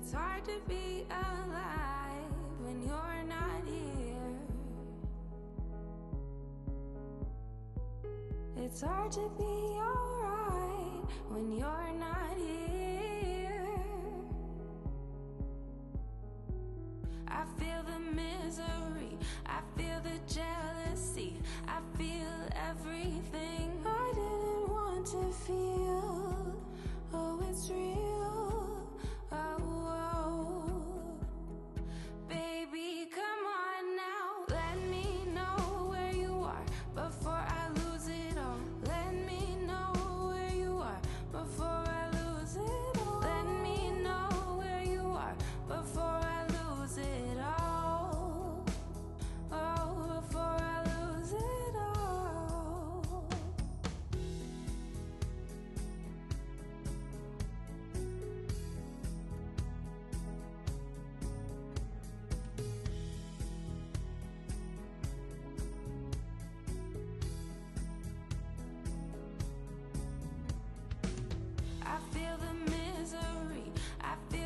It's hard to be alive when you're not here. It's hard to be alright when you're not here. I feel the misery, I feel the jealousy, I feel everything I didn't want to feel. Oh, it's real. Oh, baby, come on now. Let me know where you are before I lose it all. Let me know where you are before I lose it all. Let me know where you are before I lose it all. Oh, before I lose it all. I feel the misery, I feel